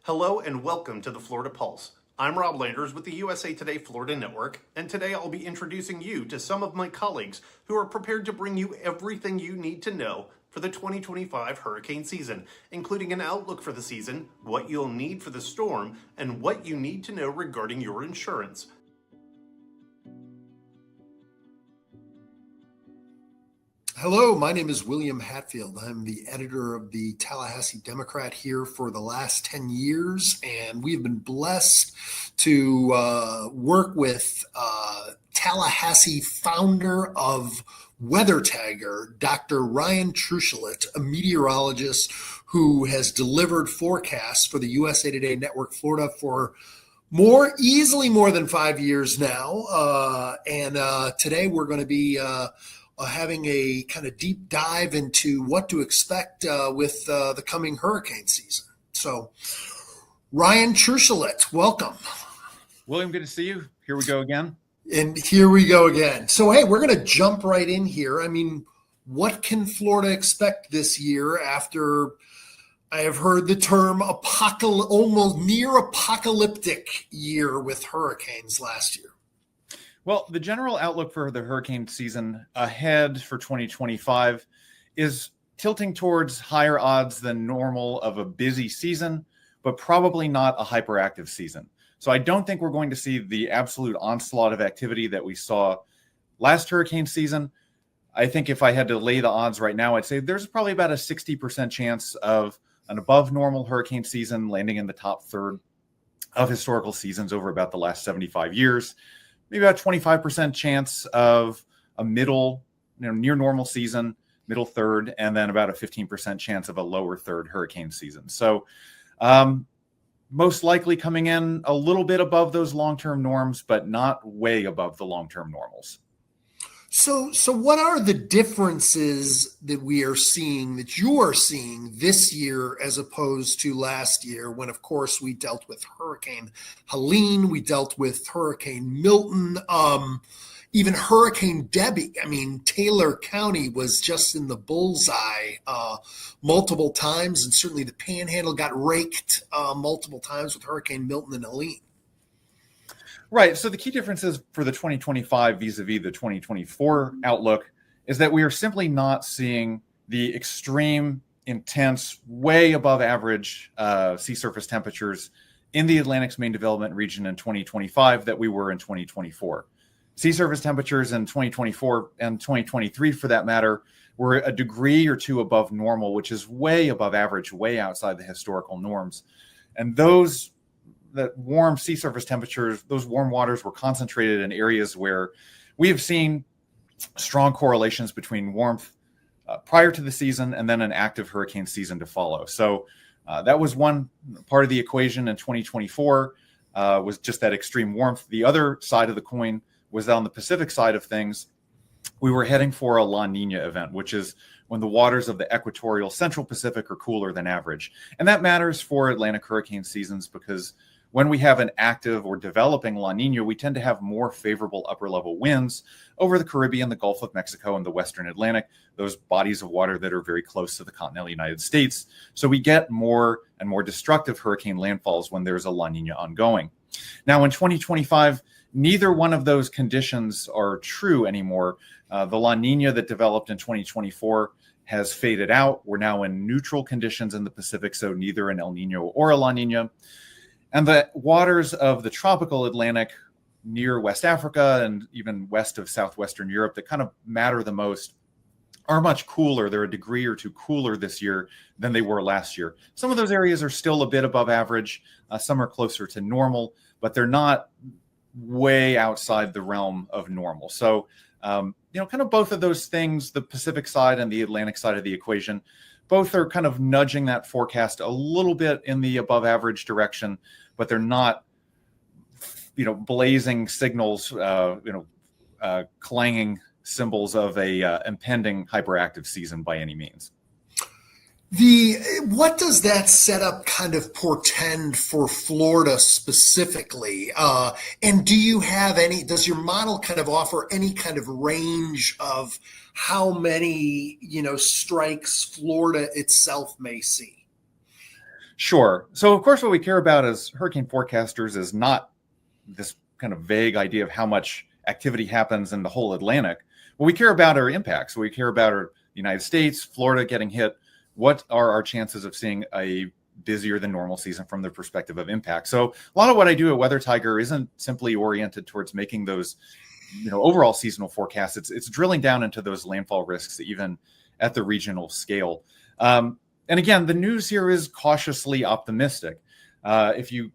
Hello and welcome to the Florida Pulse. I'm Rob Landers with the USA Today Florida Network, and today I'll be introducing you to some of my colleagues who are prepared to bring you everything you need to know for the 2025 hurricane season, including an outlook for the season, what you'll need for the storm, and what you need to know regarding your insurance. Hello, my name is William Hatfield. I'm the editor of the Tallahassee Democrat here for the last 10 years, and we've been blessed to work with Tallahassee founder of Weather Tagger, Dr. Ryan Truchelut, a meteorologist who has delivered forecasts for the USA Today Network Florida for easily more than 5 years now. And today we're going to be having a kind of deep dive into what to expect with the coming hurricane season. So, Ryan Truchelut, welcome. William, good to see you. Here we go again. And here we go again. So, hey, we're going to jump right in here. I mean, what can Florida expect this year after I have heard the term almost near apocalyptic year with hurricanes last year? Well, the general outlook for the hurricane season ahead for 2025 is tilting towards higher odds than normal of a busy season, but probably not a hyperactive season. So I don't think we're going to see the absolute onslaught of activity that we saw last hurricane season. I think if I had to lay the odds right now, I'd say there's probably about a 60% chance of an above normal hurricane season landing in the top third of historical seasons over about the last 75 years. Maybe about 25% chance of a middle, near normal season, middle third, and then about a 15% chance of a lower third hurricane season. So most likely coming in a little bit above those long-term norms, but not way above the long-term normals. So what are the differences that we are seeing, that you are seeing this year as opposed to last year when, of course, we dealt with Hurricane Helene, we dealt with Hurricane Milton, even Hurricane Debbie? I mean, Taylor County was just in the bullseye multiple times, and certainly the Panhandle got raked multiple times with Hurricane Milton and Helene. Right. So the key differences for the 2025 vis-a-vis the 2024 outlook is that we are simply not seeing the extreme, intense, way above average sea surface temperatures in the Atlantic's main development region in 2025 that we were in 2024. Sea surface temperatures in 2024 and 2023, for that matter, were a degree or two above normal, which is way above average, way outside the historical norms. And that warm sea surface temperatures, those warm waters were concentrated in areas where we have seen strong correlations between warmth prior to the season and then an active hurricane season to follow. So that was one part of the equation in 2024, was just that extreme warmth. The other side of the coin was on the Pacific side of things. We were heading for a La Nina event, which is when the waters of the equatorial Central Pacific are cooler than average. And that matters for Atlantic hurricane seasons because when we have an active or developing La Nina, we tend to have more favorable upper level winds over the Caribbean, the Gulf of Mexico, and the Western Atlantic, those bodies of water that are very close to the continental United States. So we get more and more destructive hurricane landfalls when there's a La Nina ongoing. Now, in 2025, neither one of those conditions are true anymore. The La Nina that developed in 2024 has faded out. We're now in neutral conditions in the Pacific, so neither an El Nino or a La Nina. And the waters of the tropical Atlantic near West Africa and even west of southwestern Europe that kind of matter the most are much cooler. They're a degree or two cooler this year than they were last year. Some of those areas are still a bit above average. Some are closer to normal, but they're not way outside the realm of normal. So, kind of both of those things, the Pacific side and the Atlantic side of the equation, both are kind of nudging that forecast a little bit in the above average direction, but they're not, blazing signals, clanging symbols of a impending hyperactive season by any means. What does that setup kind of portend for Florida specifically? And does your model kind of offer any kind of range of how many, strikes Florida itself may see? Sure. So, of course, what we care about as hurricane forecasters is not this kind of vague idea of how much activity happens in the whole Atlantic. What we care about are impacts. What we care about are the United States, Florida getting hit. What are our chances of seeing a busier than normal season from the perspective of impact? So a lot of what I do at Weather Tiger isn't simply oriented towards making those, overall seasonal forecasts. It's drilling down into those landfall risks, even at the regional scale. And again, the news here is cautiously optimistic. If you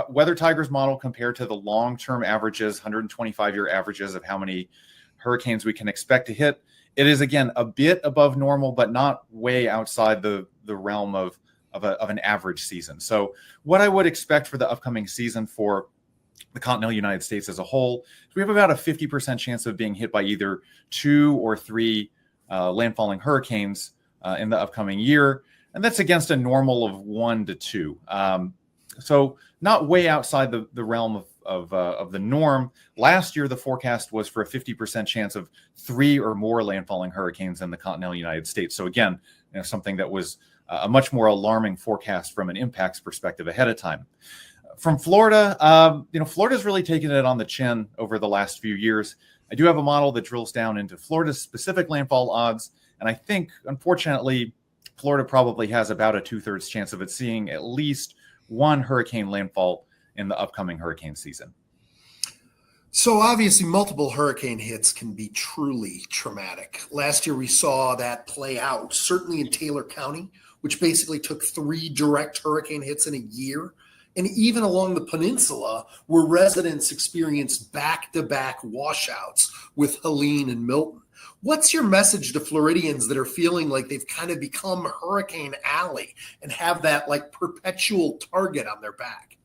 Weather Tiger's model compared to the long-term averages, 125-year averages of how many hurricanes we can expect to hit, it is, again, a bit above normal, but not way outside the realm of an average season. So what I would expect for the upcoming season for the continental United States as a whole is we have about a 50% chance of being hit by either 2 or 3 landfalling hurricanes in the upcoming year. And that's against a normal of 1 to 2. So not way outside the realm of the norm. Last year, the forecast was for a 50% chance of 3 or more landfalling hurricanes in the continental United States. So again, something that was a much more alarming forecast from an impacts perspective ahead of time. From Florida, Florida's really taken it on the chin over the last few years. I do have a model that drills down into Florida's specific landfall odds, and I think, unfortunately, Florida probably has about a 2/3 chance of it seeing at least 1 hurricane landfall in the upcoming hurricane season. So obviously multiple hurricane hits can be truly traumatic. Last year we saw that play out, certainly in Taylor County, which basically took 3 direct hurricane hits in a year. And even along the peninsula, where residents experienced back-to-back washouts with Helene and Milton. What's your message to Floridians that are feeling like they've kind of become Hurricane Alley and have that like perpetual target on their back?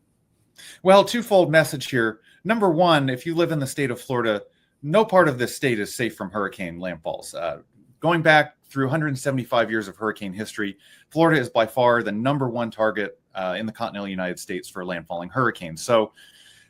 Well, twofold message here. Number one, if you live in the state of Florida, no part of this state is safe from hurricane landfalls. Going back through 175 years of hurricane history, Florida is by far the number 1 target in the continental United States for landfalling hurricanes. So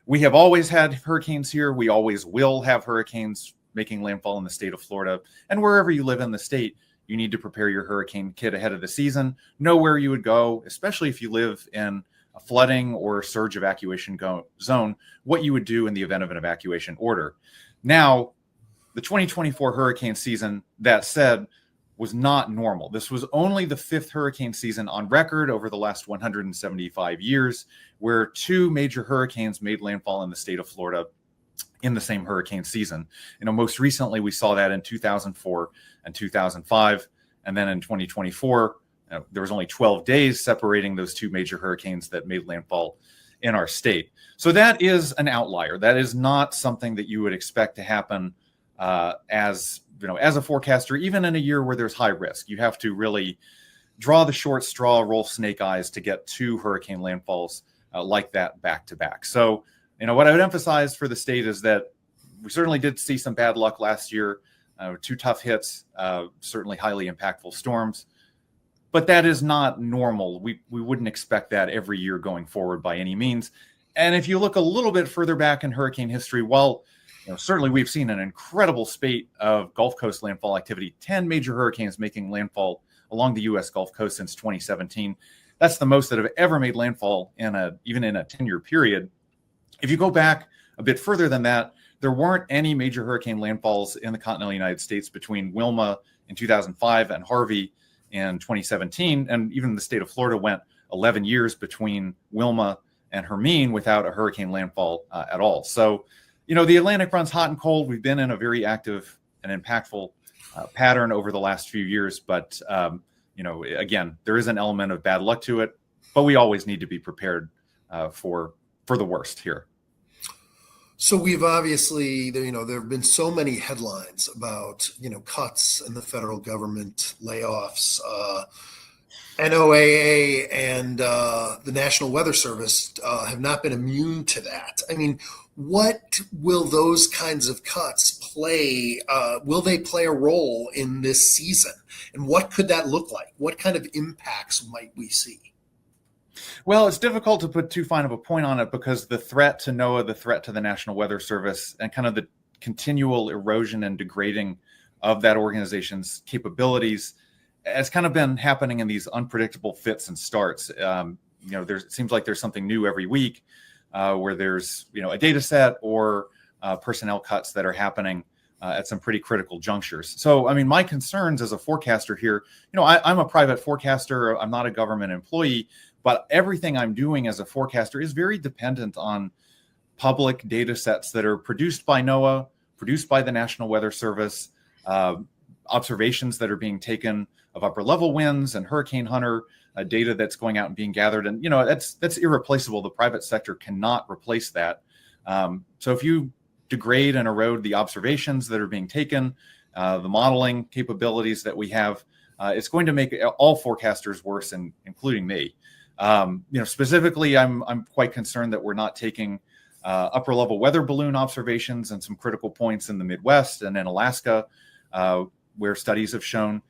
we have always had hurricanes here. We always will have hurricanes making landfall in the state of Florida. And wherever you live in the state, you need to prepare your hurricane kit ahead of the season, know where you would go, especially if you live in a flooding or surge evacuation zone, what you would do in the event of an evacuation order. Now, the 2024 hurricane season, that said, was not normal. This was only the 5th hurricane season on record over the last 175 years, where 2 major hurricanes made landfall in the state of Florida in the same hurricane season. Most recently we saw that in 2004 and 2005, and then in 2024, there was only 12 days separating those 2 major hurricanes that made landfall in our state. So that is an outlier. That is not something that you would expect to happen as a forecaster, even in a year where there's high risk. You have to really draw the short straw, roll snake eyes to get 2 hurricane landfalls like that back to back. So, what I would emphasize for the state is that we certainly did see some bad luck last year, 2 tough hits, certainly highly impactful storms, but that is not normal. We wouldn't expect that every year going forward by any means. And if you look a little bit further back in hurricane history, certainly we've seen an incredible spate of Gulf Coast landfall activity, 10 major hurricanes making landfall along the U.S. Gulf Coast since 2017. That's the most that have ever made landfall even in a 10-year period. If you go back a bit further than that, there weren't any major hurricane landfalls in the continental United States between Wilma in 2005 and Harvey in 2017. And even the state of Florida went 11 years between Wilma and Hermine without a hurricane landfall at all. So, the Atlantic runs hot and cold. We've been in a very active and impactful pattern over the last few years. But, again, there is an element of bad luck to it, but we always need to be prepared for the worst here. So we've obviously, there have been so many headlines about, cuts in the federal government, layoffs, NOAA and the National Weather Service have not been immune to that. I mean, what will those kinds of cuts play? Will they play a role in this season? And what could that look like? What kind of impacts might we see? Well, it's difficult to put too fine of a point on it because the threat to NOAA, the threat to the National Weather Service, and kind of the continual erosion and degrading of that organization's capabilities has kind of been happening in these unpredictable fits and starts. It seems like there's something new every week where there's, a data set or personnel cuts that are happening at some pretty critical junctures. So, my concerns as a forecaster here, I'm a private forecaster. I'm not a government employee, but everything I'm doing as a forecaster is very dependent on public data sets that are produced by NOAA, produced by the National Weather Service, observations that are being taken of upper level winds and hurricane hunter data that's going out and being gathered. And, that's irreplaceable. The private sector cannot replace that. So if you degrade and erode the observations that are being taken, the modeling capabilities that we have, it's going to make all forecasters worse, including me. Specifically, I'm quite concerned that we're not taking upper level weather balloon observations in some critical points in the Midwest and in Alaska, where studies have shown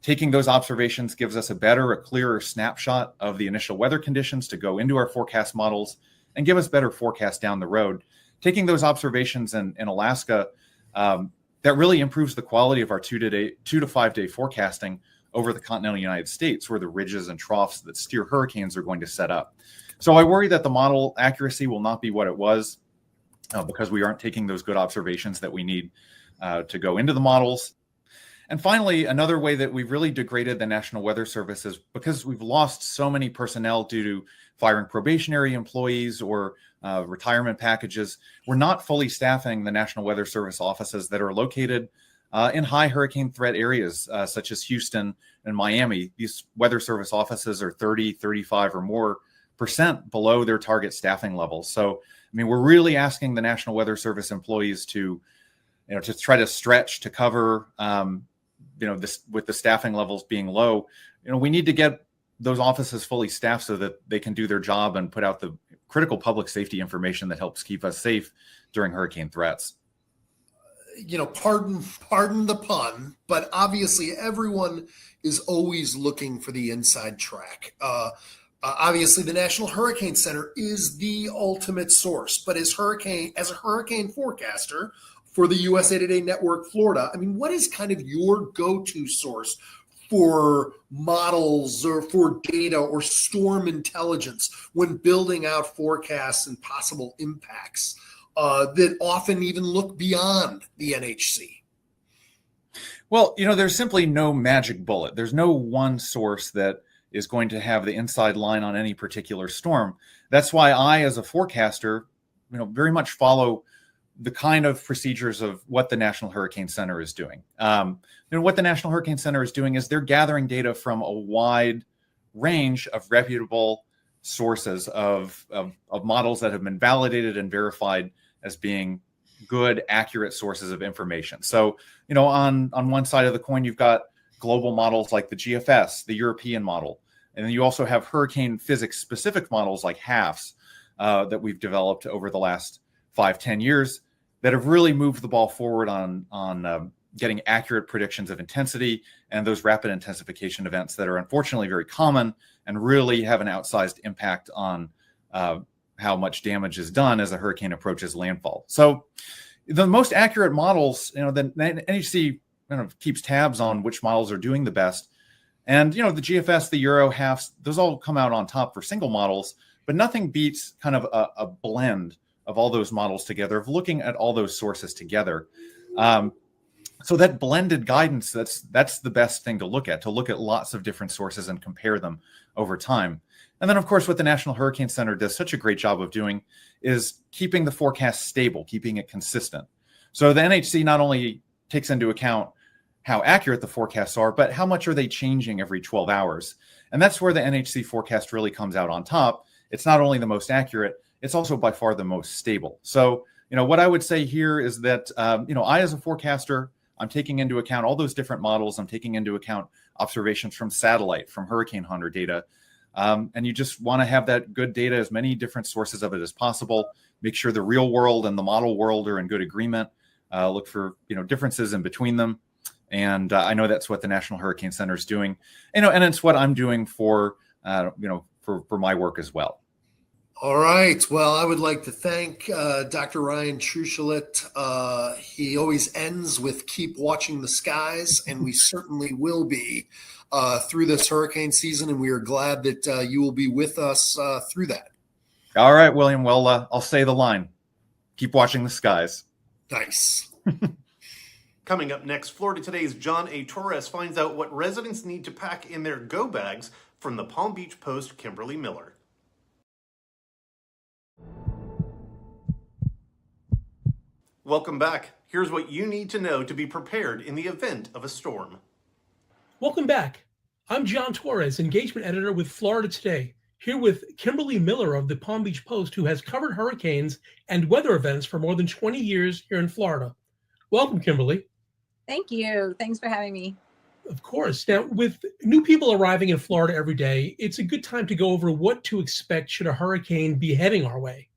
taking those observations gives us a clearer snapshot of the initial weather conditions to go into our forecast models and give us better forecasts down the road. Taking those observations in Alaska, that really improves the quality of our 2 to 5 day forecasting over the continental United States, where the ridges and troughs that steer hurricanes are going to set up. So I worry that the model accuracy will not be what it was because we aren't taking those good observations that we need to go into the models. And finally, another way that we've really degraded the National Weather Service is because we've lost so many personnel due to firing probationary employees or retirement packages. We're not fully staffing the National Weather Service offices that are located in high hurricane threat areas, such as Houston and Miami. These Weather Service offices are 30, 35 or more % below their target staffing levels. So, we're really asking the National Weather Service employees to try to stretch to cover, this with the staffing levels being low. We need to get those offices fully staffed so that they can do their job and put out the critical public safety information that helps keep us safe during hurricane threats. Pardon the pun, but obviously everyone is always looking for the inside track. Obviously, the National Hurricane Center is the ultimate source, but as a hurricane forecaster for the USA Today Network Florida, what is kind of your go-to source for models or for data or storm intelligence when building out forecasts and possible impacts that often even look beyond the NHC? Well, there's simply no magic bullet. There's no one source that is going to have the inside line on any particular storm. That's why I, as a forecaster, very much follow the kind of procedures of what the National Hurricane Center is doing. What the National Hurricane Center is doing is they're gathering data from a wide range of reputable sources of models that have been validated and verified as being good, accurate sources of information. So, on one side of the coin, you've got global models like the GFS, the European model. And then you also have hurricane physics specific models like HAFS that we've developed over the last 5-10 years that have really moved the ball forward on getting accurate predictions of intensity and those rapid intensification events that are unfortunately very common and really have an outsized impact on how much damage is done as a hurricane approaches landfall. So the most accurate models, the NHC keeps tabs on which models are doing the best. And, the GFS, the Euro, HAFS, those all come out on top for single models, but nothing beats kind of a blend of all those models together, of looking at all those sources together. So that blended guidance, that's the best thing to look at lots of different sources and compare them over time. And then, of course, what the National Hurricane Center does such a great job of doing is keeping the forecast stable, keeping it consistent. So the NHC not only takes into account how accurate the forecasts are, but how much are they changing every 12 hours? And that's where the NHC forecast really comes out on top. It's not only the most accurate, it's also by far the most stable. So, what I would say here is that, I, as a forecaster, I'm taking into account all those different models. I'm taking into account observations from satellite, from hurricane hunter data. And you just want to have that good data, as many different sources of it as possible. Make sure the real world and the model world are in good agreement. Look for, differences in between them. And I know that's what the National Hurricane Center is doing, and it's what I'm doing for my work as well. All right. Well, I would like to thank Dr. Ryan Truchelut. He always ends with "keep watching the skies," and we certainly will be. through this hurricane season, and we are glad that you will be with us through that. All right, William. Well, I'll say the line. Keep watching the skies. Nice. Coming up next, Florida Today's John A. Torres finds out what residents need to pack in their go bags from the Palm Beach Post, Kimberly Miller. Welcome back. Here's what you need to know to be prepared in the event of a storm. Welcome back. I'm John Torres, engagement editor with Florida Today, here with Kimberly Miller of the Palm Beach Post, who has covered hurricanes and weather events for more than 20 years here in Florida. Welcome, Kimberly. Thank you. Thanks for having me. Of course. Now, with new people arriving in Florida every day, it's a good time to go over what to expect should a hurricane be heading our way.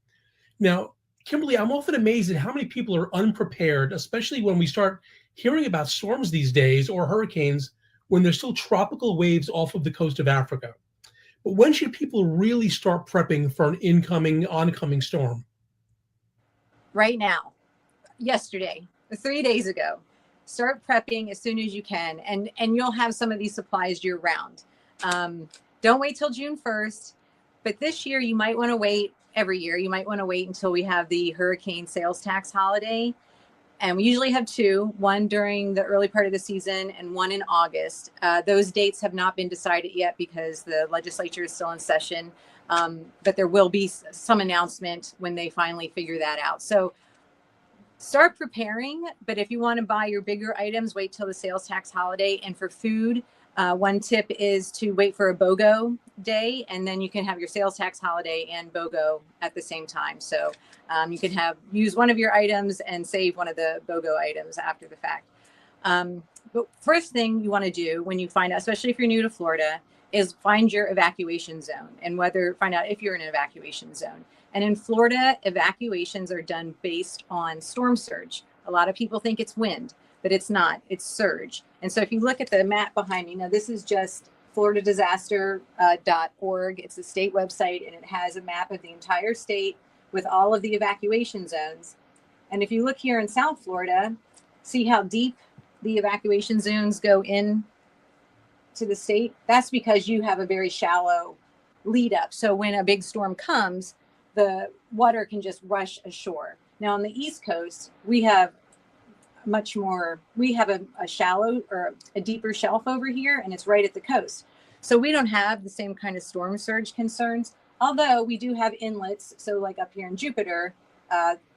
Now, Kimberly, I'm often amazed at how many people are unprepared, especially when we start hearing about storms these days or hurricanes when there's still tropical waves off of the coast of Africa. But when should people really start prepping for an oncoming storm? Right now, yesterday, 3 days ago. Start prepping as soon as you can, and you'll have some of these supplies year round. Don't wait till June 1st, but this year you might want to wait. Every year you might want to wait until we have the hurricane sales tax holiday, and we usually have two, one during the early part of the season and one in August. Those dates have not been decided yet because the legislature is still in session, but there will be some announcement when they finally figure that out. So start preparing, but if you want to buy your bigger items, wait till the sales tax holiday. And for food, one tip is to wait for a BOGO day, and then you can have your sales tax holiday and BOGO at the same time. So you can use one of your items and save one of the BOGO items after the fact. But first thing you want to do when you find out, especially if you're new to Florida, is find your evacuation zone and find out if you're in an evacuation zone. And in Florida, evacuations are done based on storm surge. A lot of people think it's wind, but it's not. It's surge. And so if you look at the map behind me, now this is just floridadisaster.org. It's a state website, and it has a map of the entire state with all of the evacuation zones. And if you look here in South Florida, see how deep the evacuation zones go in to the state? That's because you have a very shallow lead up. So when a big storm comes, the water can just rush ashore. Now on the East Coast, we have a shallow or a deeper shelf over here, and it's right at the coast. So we don't have the same kind of storm surge concerns, although we do have inlets. So like up here in Jupiter,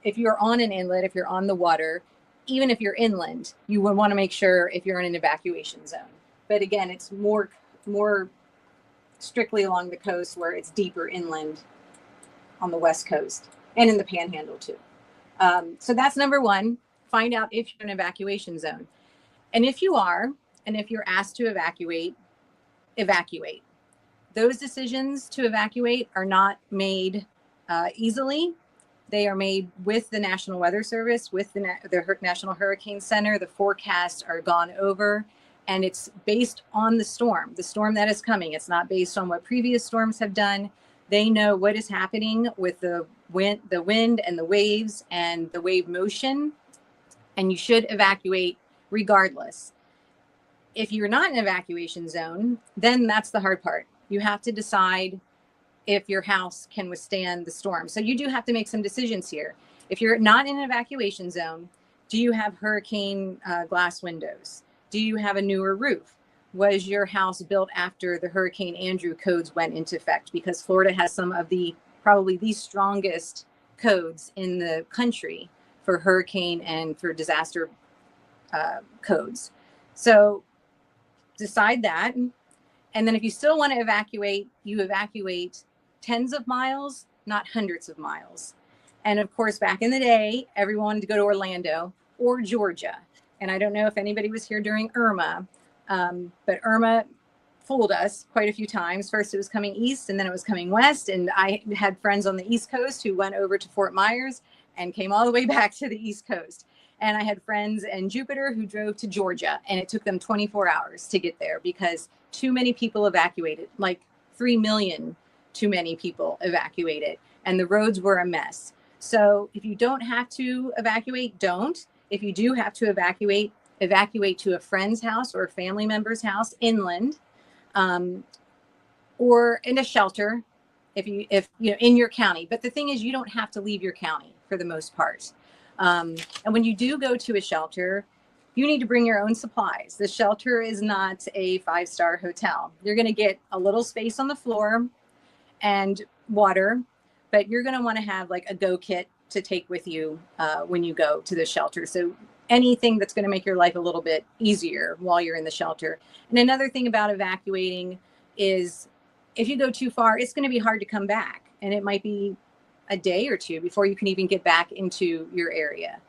if you're on an inlet, if you're on the water, even if you're inland, you would want to make sure if you're in an evacuation zone. But again, it's more strictly along the coast where it's deeper inland on the West Coast and in the Panhandle too. So that's number one. Find out if you're in an evacuation zone. And if you are, and if you're asked to evacuate. Those decisions to evacuate are not made easily. They are made with the National Weather Service, with the National Hurricane Center. The forecasts are gone over, and it's based on the storm that is coming. It's not based on what previous storms have done. They know what is happening with the wind and the waves and the wave motion, and you should evacuate regardless. If you're not in an evacuation zone, then that's the hard part. You have to decide if your house can withstand the storm. So you do have to make some decisions here. If you're not in an evacuation zone, do you have hurricane glass windows? Do you have a newer roof? Was your house built after the Hurricane Andrew codes went into effect? Because Florida has some of probably the strongest codes in the country for hurricane and for disaster codes. So decide that. And then if you still want to evacuate, you evacuate tens of miles, not hundreds of miles. And of course, back in the day, everyone wanted to go to Orlando or Georgia. And I don't know if anybody was here during Irma, but Irma fooled us quite a few times. First, it was coming east, and then it was coming west. And I had friends on the East Coast who went over to Fort Myers and came all the way back to the East Coast. And I had friends in Jupiter who drove to Georgia, and it took them 24 hours to get there because too many people evacuated, like 3 million too many people evacuated, and the roads were a mess. So if you don't have to evacuate, don't. If you do have to evacuate to a friend's house or a family member's house inland, or in a shelter if you know in your county. But the thing is, you don't have to leave your county for the most part. And when you do go to a shelter, you need to bring your own supplies. The shelter is not a 5-star hotel. You're going to get a little space on the floor and water, but you're going to want to have like a go kit to take with you when you go to the shelter. So anything that's going to make your life a little bit easier while you're in the shelter. And another thing about evacuating is if you go too far, it's going to be hard to come back. And it might be a day or two before you can even get back into your area.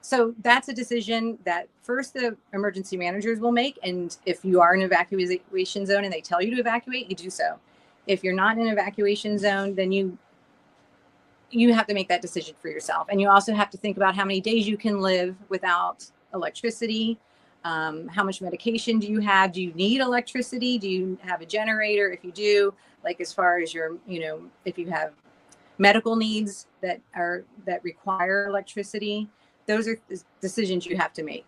So that's a decision that first the emergency managers will make. And if you are in an evacuation zone and they tell you to evacuate, you do so. If you're not in an evacuation zone, then you have to make that decision for yourself. And you also have to think about how many days you can live without electricity. How much medication do you have? Do you need electricity? Do you have a generator? If you do, like as far as your, if you have medical needs that require electricity, those are decisions you have to make.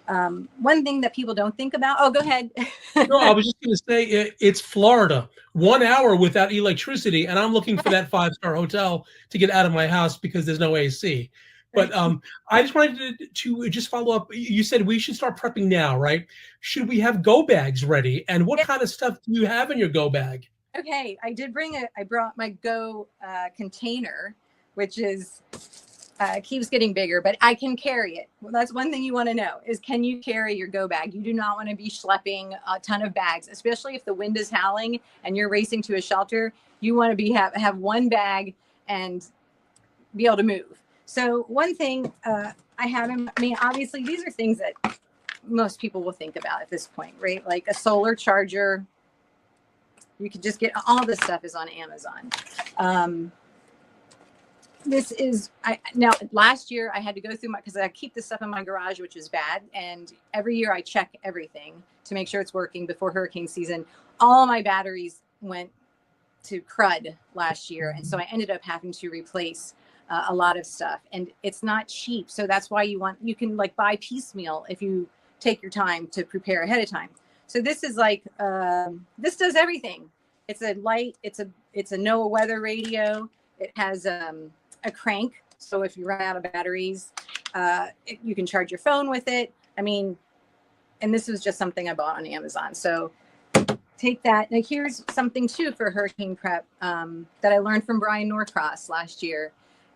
One thing that people don't think about. Oh, go ahead. No, I was just going to say it's Florida. 1 hour without electricity, and I'm looking for that 5-star hotel to get out of my house because there's no AC. But I just wanted to just follow up. You said we should start prepping now, right? Should we have go bags ready? And what kind of stuff do you have in your go bag? Okay, I brought my go container, which is keeps getting bigger, but I can carry it. Well, that's one thing you want to know is, can you carry your go bag? You do not want to be schlepping a ton of bags, especially if the wind is howling and you're racing to a shelter. You want to have one bag and be able to move. So one thing obviously these are things that most people will think about at this point, right? Like a solar charger. You could just get all this stuff is on Amazon. This is now last year I had to go through because I keep this stuff in my garage, which is bad. And every year I check everything to make sure it's working before hurricane season. All of my batteries went to crud last year. And so I ended up having to replace a lot of stuff, and it's not cheap. So that's why you can like buy piecemeal if you take your time to prepare ahead of time. So this is like, this does everything. It's a light. It's a NOAA weather radio. It has a crank. So if you run out of batteries, you can charge your phone with it. I mean, and this was just something I bought on Amazon. So take that. Now here's something too for hurricane prep that I learned from Brian Norcross last year.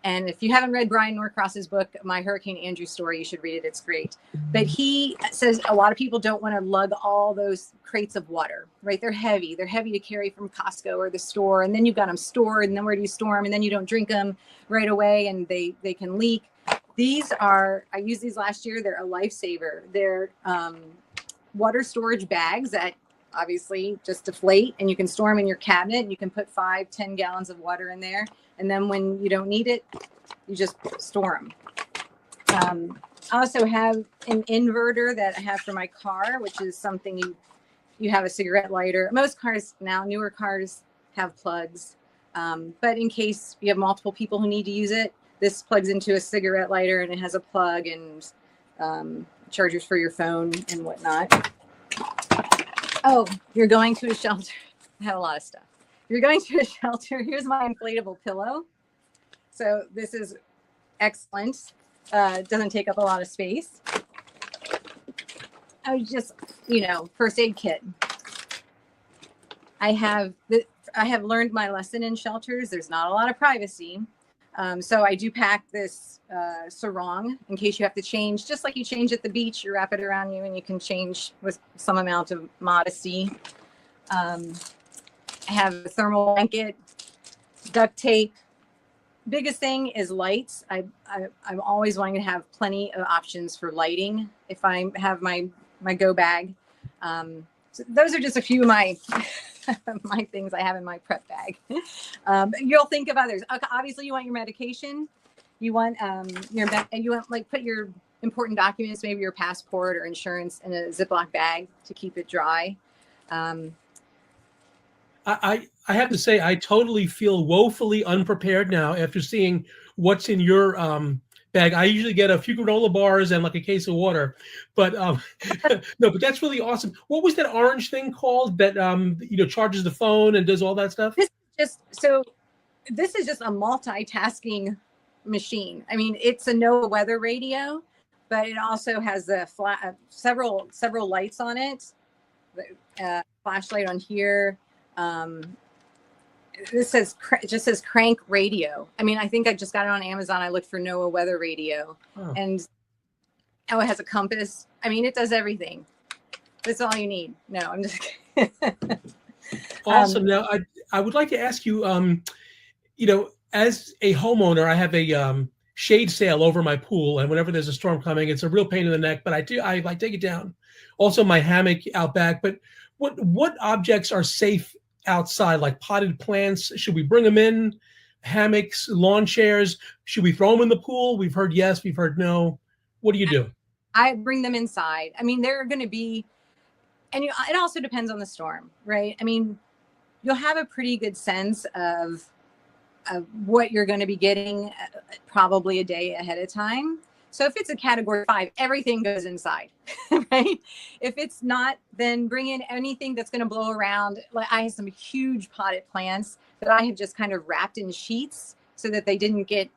And if you haven't read Brian Norcross's book, My Hurricane Andrew Story, you should read it. It's great. But he says a lot of people don't want to lug all those crates of water, right? They're heavy. They're heavy to carry from Costco or the store. And then you've got them stored. And then where do you store them? And then you don't drink them right away and they can leak. These are, I used these last year. They're a lifesaver. They're water storage bags that obviously just deflate, and you can store them in your cabinet, and you can put 5-10 gallons of water in there. And then when you don't need it, you just store them. I also have an inverter that I have for my car, which is something you have a cigarette lighter. Most cars now, newer cars have plugs. But in case you have multiple people who need to use it, this plugs into a cigarette lighter, and it has a plug and chargers for your phone and whatnot. Oh, you're going to a shelter. I have a lot of stuff. You're going to a shelter. Here's my inflatable pillow. So this is excellent. It doesn't take up a lot of space. I was just, first aid kit. I have learned my lesson in shelters. There's not a lot of privacy. So I do pack this sarong in case you have to change. Just like you change at the beach, you wrap it around you and you can change with some amount of modesty. I have a thermal blanket, duct tape. Biggest thing is lights. I'm always wanting to have plenty of options for lighting if I have my go bag. So those are just a few of my my things I have in my prep bag. You'll think of others. Okay, obviously, you want your medication. You want put your important documents, maybe your passport or insurance, in a Ziploc bag to keep it dry. I have to say, I totally feel woefully unprepared now after seeing what's in your bag. I usually get a few granola bars and like a case of water, but no, but that's really awesome. What was that orange thing called that charges the phone and does all that stuff? This is just a multitasking machine. I mean, it's a NOAA weather radio, but it also has several lights on it. Flashlight on here. This just says crank radio. I mean, I think I just got it on Amazon. I looked for NOAA weather radio, and it has a compass. I mean, it does everything. That's all you need. No, I'm just kidding. Awesome. Now, I would like to ask you, as a homeowner, I have a shade sail over my pool, and whenever there's a storm coming, it's a real pain in the neck. But I take it down. Also, my hammock out back. But what objects are safe outside, like potted plants? Should we bring them in? Hammocks, lawn chairs? Should we throw them in the pool? We've heard yes, we've heard no. What do you do? I bring them inside. I mean, they're going to be, and it also depends on the storm, right? I mean, you'll have a pretty good sense of what you're going to be getting probably a day ahead of time. So if it's a category 5, everything goes inside, right? If it's not, then bring in anything that's going to blow around. Like I have some huge potted plants that I have just kind of wrapped in sheets so that they didn't get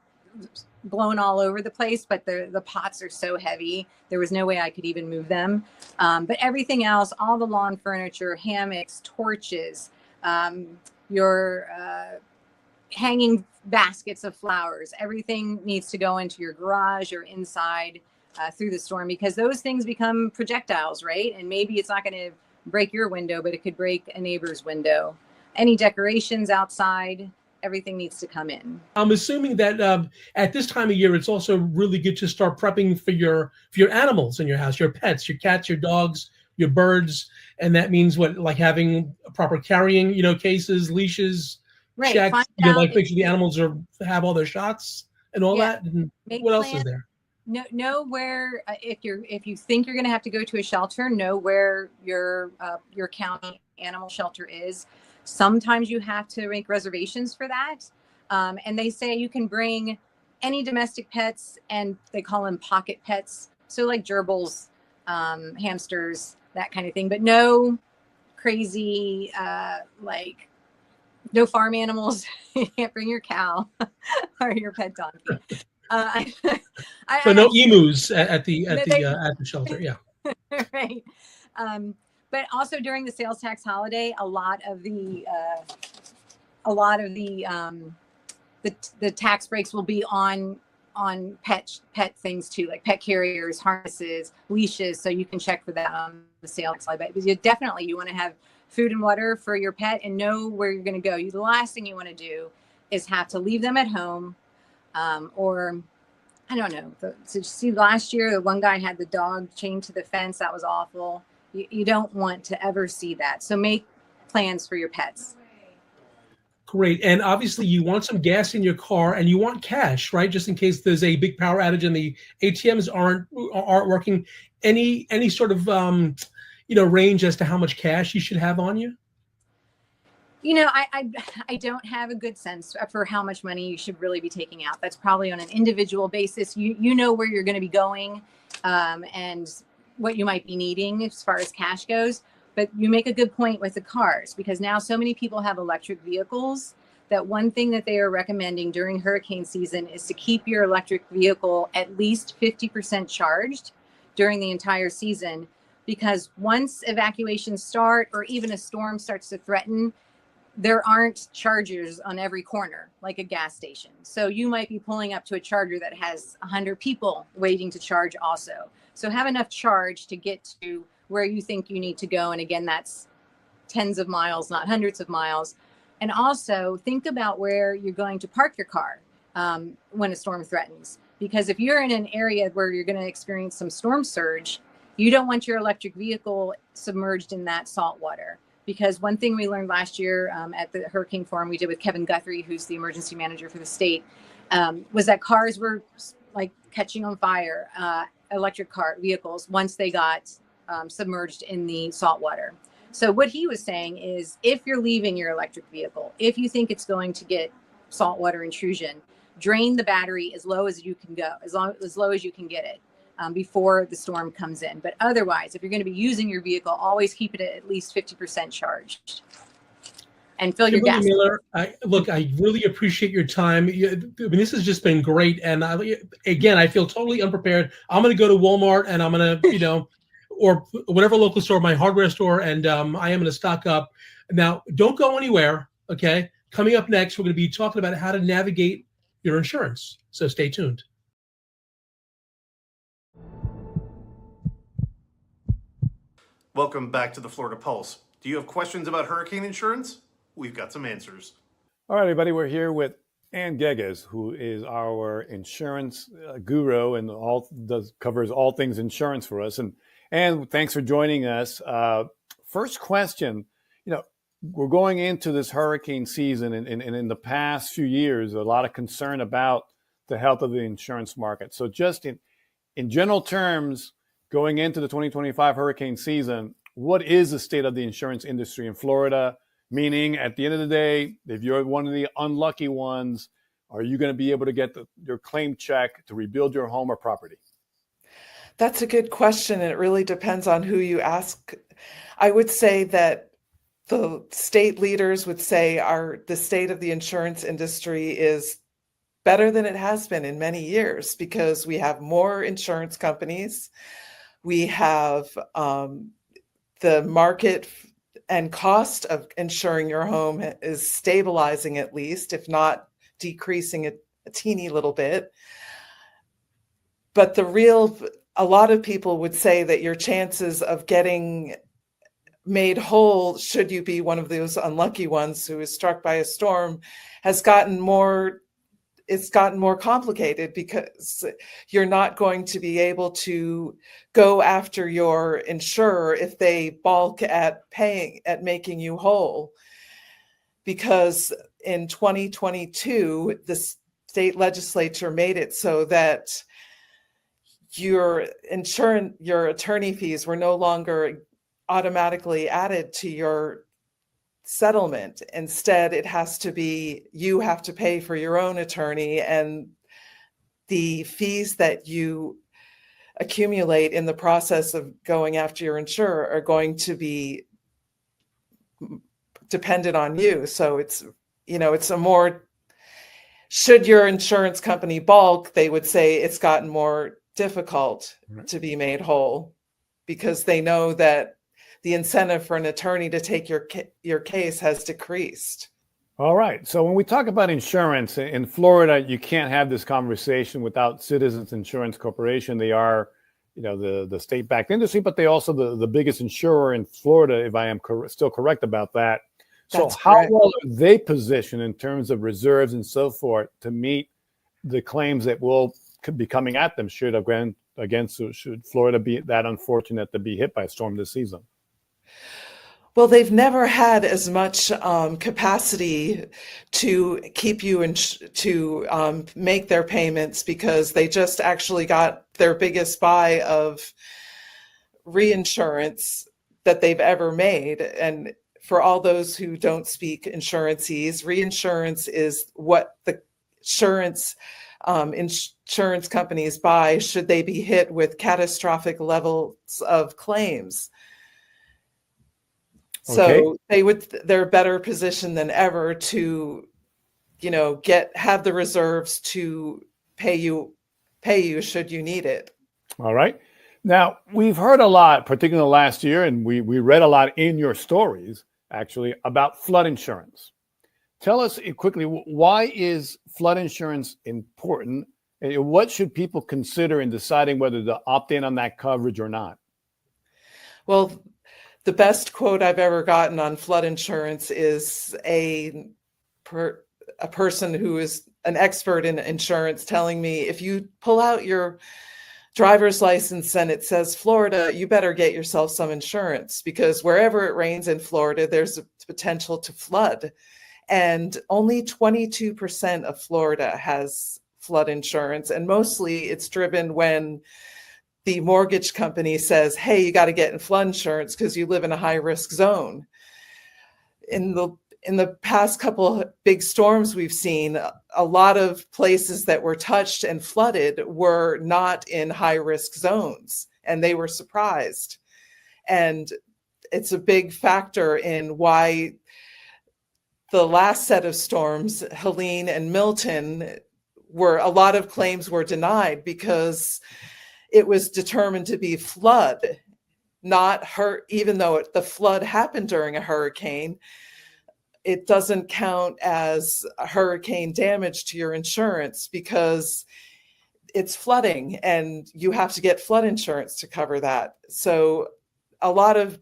blown all over the place, but the pots are so heavy, there was no way I could even move them. But everything else, all the lawn furniture, hammocks, torches, your hanging baskets of flowers, everything needs to go into your garage or inside through the storm, because those things become projectiles, right? And maybe it's not going to break your window, but it could break a neighbor's window. Any decorations outside, everything needs to come in. I'm assuming that at this time of year, it's also really good to start prepping for your animals in your house, your pets, your cats, your dogs, your birds. And that means what, like having proper carrying, cases, leaches, right. Checks, like make sure the animals have all their shots and all that. And what else is there? Know where, if you think you're going to have to go to a shelter, know where your county animal shelter is. Sometimes you have to make reservations for that. And they say you can bring any domestic pets, and they call them pocket pets. So like gerbils, hamsters, that kind of thing, but no crazy, no farm animals. You can't bring your cow or your pet donkey. So no emus at the shelter. Yeah. Right. But also during the sales tax holiday, a lot of the tax breaks will be on pet things too, like pet carriers, harnesses, leashes. So you can check for that on the sales tax holiday. But you want to have food and water for your pet and know where you're going to go. The last thing you want to do is have to leave them at home, or I don't know. So see, last year, the one guy had the dog chained to the fence. That was awful. You don't want to ever see that. So make plans for your pets. Great. And obviously you want some gas in your car and you want cash, right? Just in case there's a big power outage and the ATMs aren't working. Any sort of, range as to how much cash you should have on you? I don't have a good sense for how much money you should really be taking out. That's probably on an individual basis. You know where you're going to be going, and what you might be needing as far as cash goes. But you make a good point with the cars, because now so many people have electric vehicles that one thing that they are recommending during hurricane season is to keep your electric vehicle at least 50% charged during the entire season. Because once evacuations start, or even a storm starts to threaten, there aren't chargers on every corner like a gas station. So you might be pulling up to a charger that has 100 people waiting to charge also. So have enough charge to get to where you think you need to go. And again, that's tens of miles, not hundreds of miles. And also think about where you're going to park your car when a storm threatens. Because if you're in an area where you're going to experience some storm surge, you don't want your electric vehicle submerged in that salt water. Because one thing we learned last year at the Hurricane Forum we did with Kevin Guthrie, who's the emergency manager for the state, was that cars were like catching on fire, electric car vehicles, once they got submerged in the salt water. So what he was saying is, if you're leaving your electric vehicle, if you think it's going to get saltwater intrusion, drain the battery as low as you can go, as low as you can get it before the storm comes in. But otherwise, if you're going to be using your vehicle, always keep it at least 50% charged. And fill your gas. Miller, I really appreciate your time. This has just been great. And I feel totally unprepared. I'm going to go to Walmart and I'm going to, or whatever local store, my hardware store, and I am going to stock up. Now, don't go anywhere, okay? Coming up next, we're going to be talking about how to navigate your insurance. So stay tuned. Welcome back to the Florida Pulse. Do you have questions about hurricane insurance? We've got some answers. All right, everybody, we're here with Anne Geggis, who is our insurance guru and covers all things insurance for us. And Anne, thanks for joining us. First question, we're going into this hurricane season, and in the past few years, a lot of concern about the health of the insurance market. So just in general terms, going into the 2025 hurricane season, what is the state of the insurance industry in Florida? Meaning, at the end of the day, if you're one of the unlucky ones, are you going to be able to get your claim check to rebuild your home or property? That's a good question, and it really depends on who you ask. I would say that the state leaders would say the state of the insurance industry is better than it has been in many years because we have more insurance companies. We have the market and cost of insuring your home is stabilizing, at least, if not decreasing a teeny little bit. But a lot of people would say that your chances of getting made whole, should you be one of those unlucky ones who is struck by a storm, it's gotten more complicated because you're not going to be able to go after your insurer if they balk at making you whole. Because in 2022, the state legislature made it so that your attorney fees were no longer automatically added to your settlement. Instead, you have to pay for your own attorney, and the fees that you accumulate in the process of going after your insurer are going to be dependent on you. So should your insurance company balk, they would say it's gotten more difficult to be made whole because they know that the incentive for an attorney to take your case has decreased. All right. So when we talk about insurance in Florida, you can't have this conversation without Citizens Insurance Corporation. They are, the state-backed industry, but they also the biggest insurer in Florida, if I am still correct about that. So That's how correct. well are they positioned in terms of reserves and so forth to meet the claims that could be coming at them should Florida be that unfortunate to be hit by a storm this season? Well, they've never had as much capacity to keep you to make their payments because they just actually got their biggest buy of reinsurance that they've ever made. And for all those who don't speak insurances, reinsurance is what the insurance companies buy should they be hit with catastrophic levels of claims. So they're better positioned than ever to, have the reserves to pay you should you need it. All right. Now, we've heard a lot, particularly last year, and we read a lot in your stories, actually, about flood insurance. Tell us quickly, why is flood insurance important, and what should people consider in deciding whether to opt in on that coverage or not? Well, the best quote I've ever gotten on flood insurance is a person who is an expert in insurance telling me, if you pull out your driver's license and it says Florida, you better get yourself some insurance because wherever it rains in Florida, there's a potential to flood. And only 22% of Florida has flood insurance. And mostly it's driven when the mortgage company says, hey, you got to get in flood insurance because you live in a high risk zone. In in the past couple big storms we've seen, a lot of places that were touched and flooded were not in high risk zones, and they were surprised. And it's a big factor in why the last set of storms, Helene and Milton, a lot of claims were denied because it was determined to be flood, not hurt. Even though the flood happened during a hurricane, it doesn't count as a hurricane damage to your insurance because it's flooding and you have to get flood insurance to cover that. So a lot of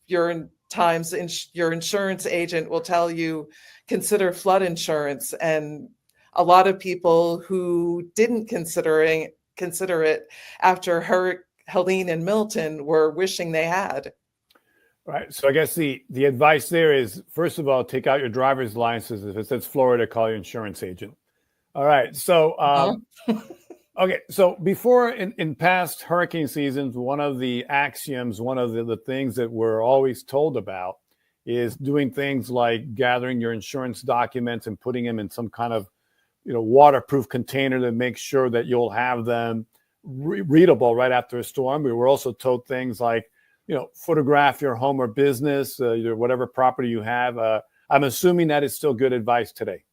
your insurance agent will tell you, consider flood insurance. And a lot of people who didn't consider it after Helene and Milton were wishing they had. Right. So I guess the advice there is, first of all, take out your driver's license. If it says Florida, call your insurance agent. All right. So, okay. So before in past hurricane seasons, one of the axioms, one of the things that we're always told about is doing things like gathering your insurance documents and putting them in some kind of, waterproof container to make sure that you'll have them readable right after a storm. We were also told things like, photograph your home or business, your whatever property you have. I'm assuming that is still good advice today.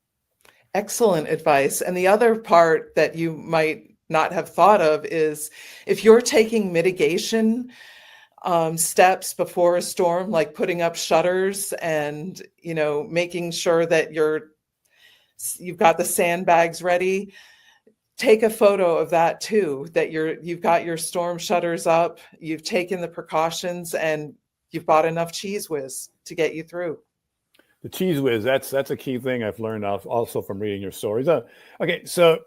Excellent advice. And the other part that you might not have thought of is if you're taking mitigation steps before a storm, like putting up shutters and, making sure that you've got the sandbags ready, take a photo of that too, that you've got your storm shutters up, you've taken the precautions, and you've bought enough Cheese Whiz to get you through. The Cheese Whiz, that's a key thing I've learned also from reading your stories. Okay, so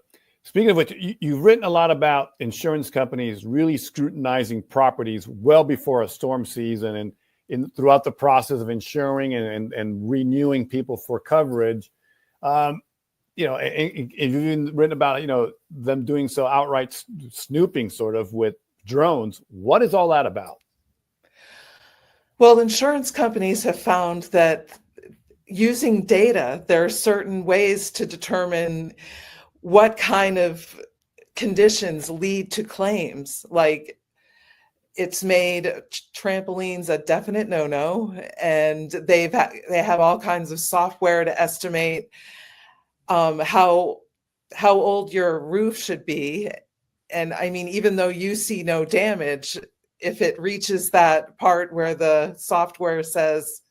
speaking of which, you've written a lot about insurance companies really scrutinizing properties well before a storm season and throughout the process of insuring and renewing people for coverage. And you've even written about, them doing so outright snooping sort of with drones. What is all that about? Well, insurance companies have found that using data, there are certain ways to determine what kind of conditions lead to claims. Like it's made trampolines a definite no-no, and they have all kinds of software to estimate how old your roof should be. And I mean, even though you see no damage, if it reaches that part where the software says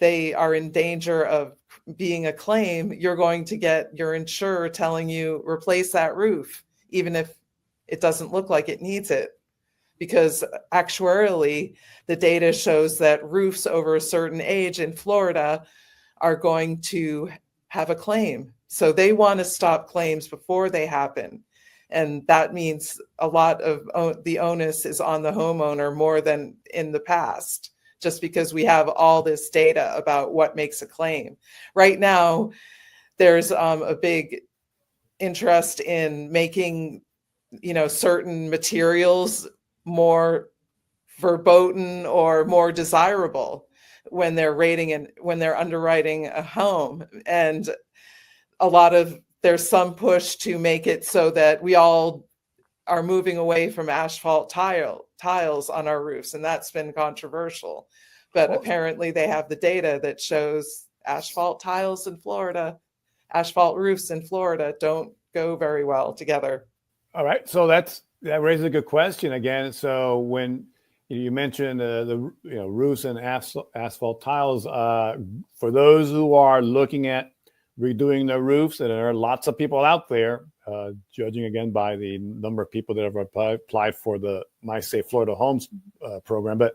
they are in danger of being a claim, you're going to get your insurer telling you replace that roof, even if it doesn't look like it needs it. Because actuarially, the data shows that roofs over a certain age in Florida are going to have a claim. So they want to stop claims before they happen. And that means a lot of the onus is on the homeowner more than in the past, just because we have all this data about what makes a claim. Right now, there's a big interest in making, certain materials more verboten or more desirable when they're underwriting a home. And there's some push to make it so that we all are moving away from asphalt tiles on our roofs. And that's been controversial, but apparently they have the data that shows asphalt roofs in Florida don't go very well together. All right. So that raises a good question again. So when you mentioned the roofs and asphalt tiles, for those who are looking at redoing their roofs, and there are lots of people out there, judging again by the number of people that have applied for the My Safe Florida Homes program. But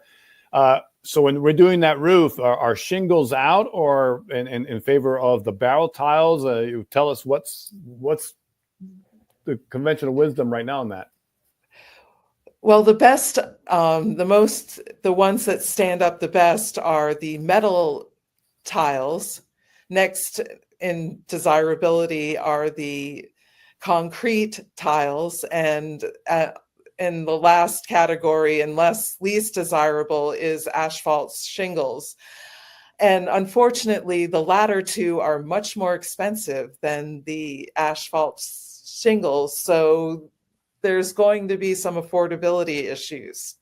so when we're doing that roof, are shingles out or in favor of the barrel tiles? You tell us what's the conventional wisdom right now on that. Well, the best, the ones that stand up the best are the metal tiles. Next in desirability are the concrete tiles, and in the last category and least desirable is asphalt shingles. And unfortunately, the latter two are much more expensive than the asphalt shingles. So there's going to be some affordability issues.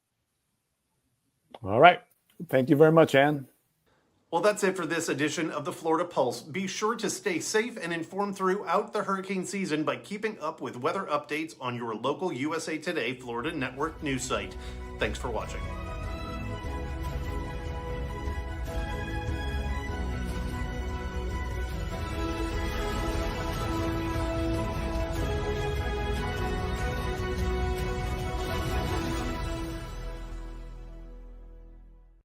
All right. Thank you very much, Anne. Well, that's it for this edition of the Florida Pulse. Be sure to stay safe and informed throughout the hurricane season by keeping up with weather updates on your local USA Today Florida Network news site. Thanks for watching.